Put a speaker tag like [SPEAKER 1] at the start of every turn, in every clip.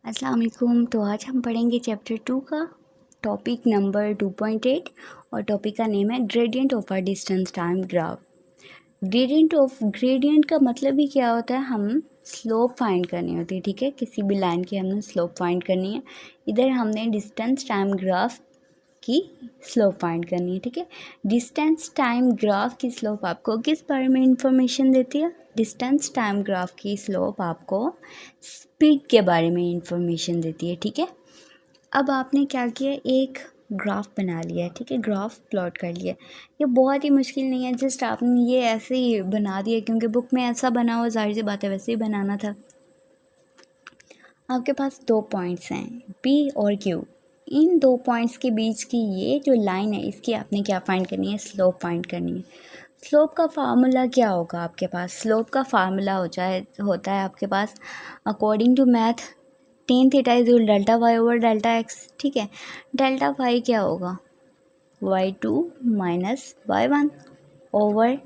[SPEAKER 1] अस्सलाम वालेकुम। तो आज हम पढ़ेंगे चैप्टर 2 का टॉपिक नंबर 2.8 और टॉपिक का नेम है gradient of a distance time graph. Gradient का मतलब ही क्या होता है, हम स्लोप फाइंड करनी होती है। ठीक है, किसी भी लाइन की हमने स्लोप फाइंड करनी है। इधर हमने डिस्टेंस टाइम ग्राफ की स्लोप फाइंड करनी है। ठीक है, डिस्टेंस टाइम ग्राफ की स्लोप आपको किस बारे में इंफॉर्मेशन देती है? डिस्टेंस टाइम ग्राफ की स्लोप आपको स्पीड के बारे में इंफॉर्मेशन देती है। ठीक है, अब आपने क्या किया, एक ग्राफ बना लिया है। ठीक है, ग्राफ प्लॉट कर लिया। ये बहुत ही मुश्किल नहीं है, जस्ट आपने ये ऐसे ही बना दिया क्योंकि बुक में ऐसा बना हुआ, जाहिर सी बात है वैसे ही बनाना था। आपके पास दो पॉइंट्स हैं पी और क्यू। इन दो पॉइंट्स के बीच की ये जो लाइन है, इसकी आपने क्या फाइंड करनी है? स्लोप फाइंड करनी है। स्लोप का फार्मूला क्या होगा आपके पास? स्लोप का फार्मूला होता है आपके पास according to math tan theta is delta Y over delta X. ठीक है, डेल्टा वाई क्या होगा? y2 minus y1 over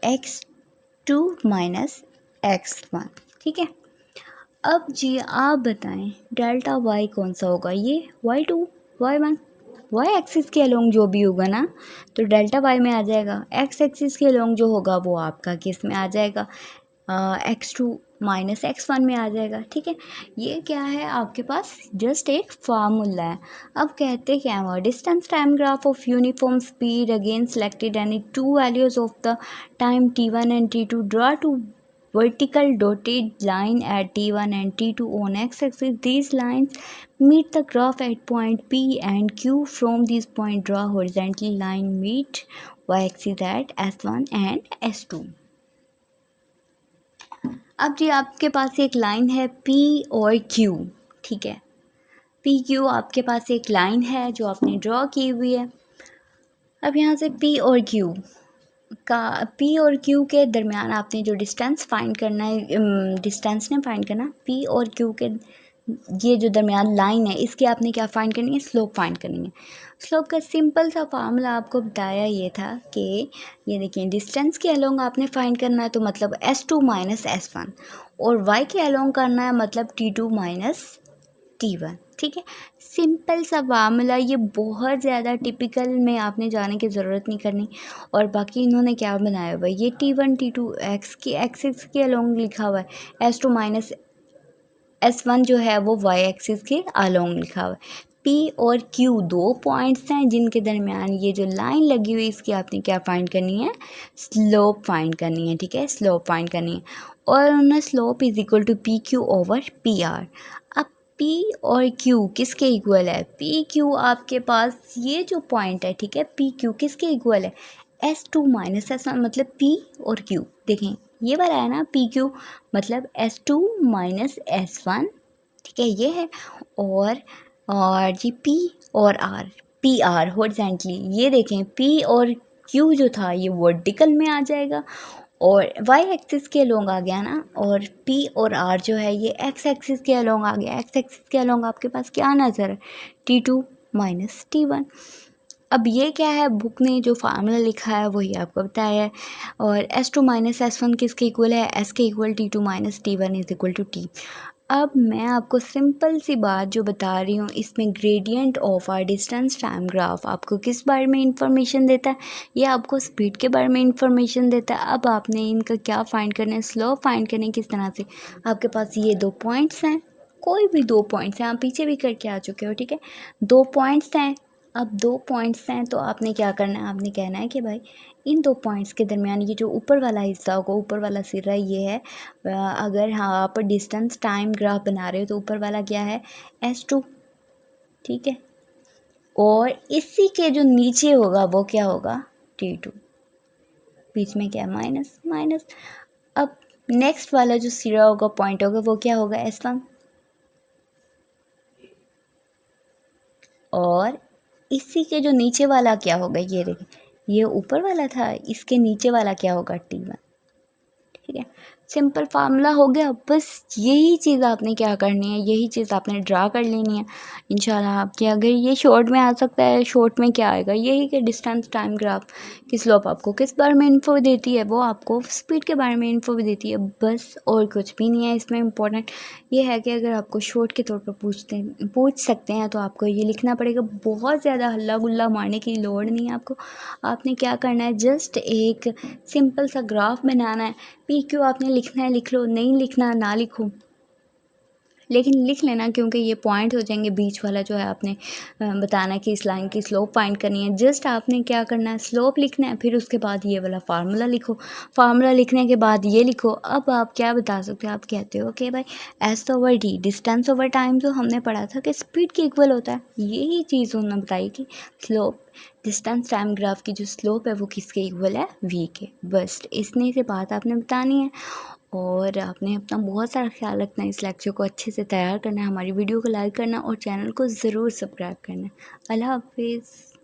[SPEAKER 1] x2 minus x1। ठीक है, अब जी आप बताएं डेल्टा वाई कौन सा होगा? ये y2 y1 वाई एक्सिस के अलोंग जो भी होगा ना, तो डेल्टा वाई में आ जाएगा। एक्स एक्सिस के अलोंग जो होगा वो आपका किस में आ जाएगा? x2 माइनस x1 में आ जाएगा। ठीक है, ये क्या है आपके पास? जस्ट एक फार्मूला है। अब कहते क्या है? Distance time graph of uniform speed again selected any two values of the time t1 and t2, draw two vertical dotted line at t1 and t2 on x-axis. These lines meet the graph at point P and Q. From this point draw horizontal line meet y-axis at s1 and s2. अब जी आपके पास एक line है P और Q। ठीक है, P Q आपके पास एक line है जो आपने ड्रॉ की हुई है। अब यहाँ से P और Q के दरमियान आपने जो डिस्टेंस फाइंड करना है, डिस्टेंस ने फाइंड करना P और Q के ये जो दरमियान लाइन है, इसकी आपने क्या फाइंड करनी है? स्लोप फाइंड करनी है। स्लोप का सिंपल सा फार्मूला आपको बताया ये था कि ये देखिए, डिस्टेंस के अलोंग आपने फाइंड करना है तो मतलब s2 माइनस s1, और y के अलोंग करना है मतलब t2 माइनस t1। ठीक है, सिंपल सा फार्मूला, ये बहुत ज़्यादा टिपिकल में आपने जाने की ज़रूरत नहीं करनी। और बाकी इन्होंने क्या बनाया हुआ है, ये t1 t2 एक्सिस के अलोंग लिखा हुआ है, s2 माइनस s1 जो है वो y एक्सिस के अलोंग लिखा हुआ है। P और Q दो पॉइंट्स हैं जिनके दरमियान ये जो लाइन लगी हुई है, इसकी आपने क्या फाइंड करनी है? स्लोप फाइंड करनी है। ठीक है, स्लोप फाइंड करनी है। और उन्हें slope is equal to P Q over P R. अब P और Q किसके इक्वल है? P Q आपके पास ये जो पॉइंट है, ठीक है, P Q किसके इक्वल है? S2 माइनस S1, मतलब P और Q। देखें ये वाला है ना PQ, मतलब S2 माइनस S1। ठीक है, ये है। और जी P और R, PR हॉरिजॉन्टली, ये देखें P और Q जो था ये वर्टिकल में आ जाएगा और y एक्सिस के अलोंग आ गया ना, और P और R जो है ये x एक्सिस के अलोंग आ गया। x एक्सिस के अलोंग आपके पास क्या नज़र है? T2 minus T1। अब ये क्या है, बुक ने जो फार्मूला लिखा है वही आपको बताया है। और S2 माइनस S1 किसके इक्वल है? S के इक्वल T2 minus T1 is equal to T। अब मैं आपको सिंपल सी बात जो बता रही हूँ, इसमें gradient of our distance time graph आपको किस बारे में इंफॉर्मेशन देता है? ये आपको स्पीड के बारे में इंफॉर्मेशन देता है। अब आपने इनका क्या फाइंड करना है? स्लोप फाइंड करना है। किस तरह से? आपके पास ये दो पॉइंट्स हैं, कोई भी दो पॉइंट्स हैं, आप पीछे भी करके आ चुके हो। ठीक है, दो पॉइंट्स हैं। अब दो पॉइंट्स हैं तो आपने क्या करना है? आपने कहना है कि भाई इन दो पॉइंट्स के दरमियान ये जो ऊपर वाला हिस्सा होगा, ऊपर वाला सिरा ये है। अगर हाँ आप डिस्टेंस टाइम ग्राफ बना रहे हो तो ऊपर वाला क्या है? S2। ठीक है, और इसी के जो नीचे होगा वो क्या होगा? T2। बीच में क्या है? Minus minus. अब नेक्स्ट वाला जो सिरा होगा, पॉइंट होगा, वो क्या होगा? S1। और इसी के जो नीचे वाला क्या होगा? ये देखिए, ये ऊपर वाला था, इसके नीचे वाला क्या होगा? T1। ठीक है, सिंपल फार्मूला हो गया। बस यही चीज़ आपने क्या करनी है, यही चीज़ आपने ड्रा कर लेनी है इंशाल्लाह आपकी। अगर ये शॉर्ट में आ सकता है, शॉर्ट में क्या आएगा, यही कि डिस्टेंस टाइम ग्राफ की स्लोप आपको किस बारे में इन्फो देती है, वो आपको स्पीड के बारे में इन्फो भी देती है, बस और कुछ भी नहीं है इसमें। इम्पोर्टेंट ये है कि अगर आपको शॉर्ट के तौर पर पूछ सकते हैं तो आपको ये लिखना पड़ेगा। बहुत ज़्यादा हल्ला गुल्ला मारने की लोड़ नहीं है आपको। आपने क्या करना है, जस्ट एक सिंपल सा ग्राफ बनाना है। पी क्यू आपने लिखना है, लिख लो, नहीं लिखना ना लिखो, लेकिन लिख लेना क्योंकि ये पॉइंट हो जाएंगे। बीच वाला जो है आपने बताना है कि इस लाइन की स्लोप फाइंड करनी है। जस्ट आपने क्या करना है, स्लोप लिखना है, फिर उसके बाद ये वाला फार्मूला लिखो। फार्मूला लिखने के बाद ये लिखो। अब आप क्या बता सकते हो, आप कहते हो कि भाई S over D, distance over time जो हमने पढ़ा था कि स्पीड के इक्वल होता है, यही चीज़ उन्होंने बताई कि स्लोप डिस्टेंस टाइम ग्राफ की जो स्लोप है वो किसके इक्वल है, वी के। बस इतनी सी बात आपने बतानी है और आपने अपना बहुत सारा ख्याल रखना है। इस लेक्चर को अच्छे से तैयार करना है, हमारी वीडियो को लाइक करना और चैनल को ज़रूर सब्सक्राइब करना है। अल्लाह हाफिज़।